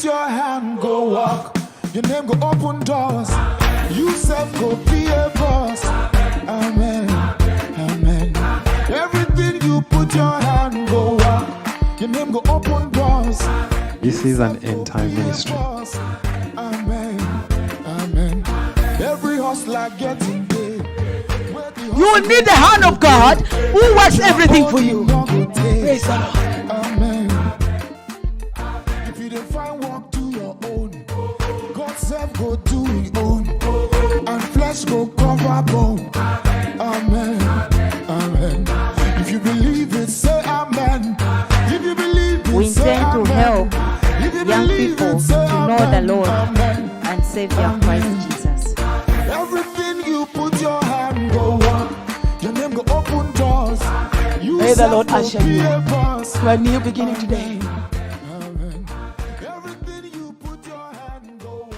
put your hand, go walk. Your name go open doors. You self go be a boss. Amen, amen. Everything you put your hand, go walk. Your name go open doors. This is an end time ministry. Amen, amen. Every hustler getting paid. You will need the hand of God who works everything for you. Praise the Lord. Amen. If you don't find work, do your own. God self go do his own. And flesh go cover bone. Amen. Amen. If you believe it, say amen. If you believe it, We say intend to amen. help If you young believe people it, say to know the amen. Lord Amen. and Savior Christ Jesus. Everything you put your hand, go on. Your name go open doors. You May the Lord self go usher be you a boss. to a new beginning today.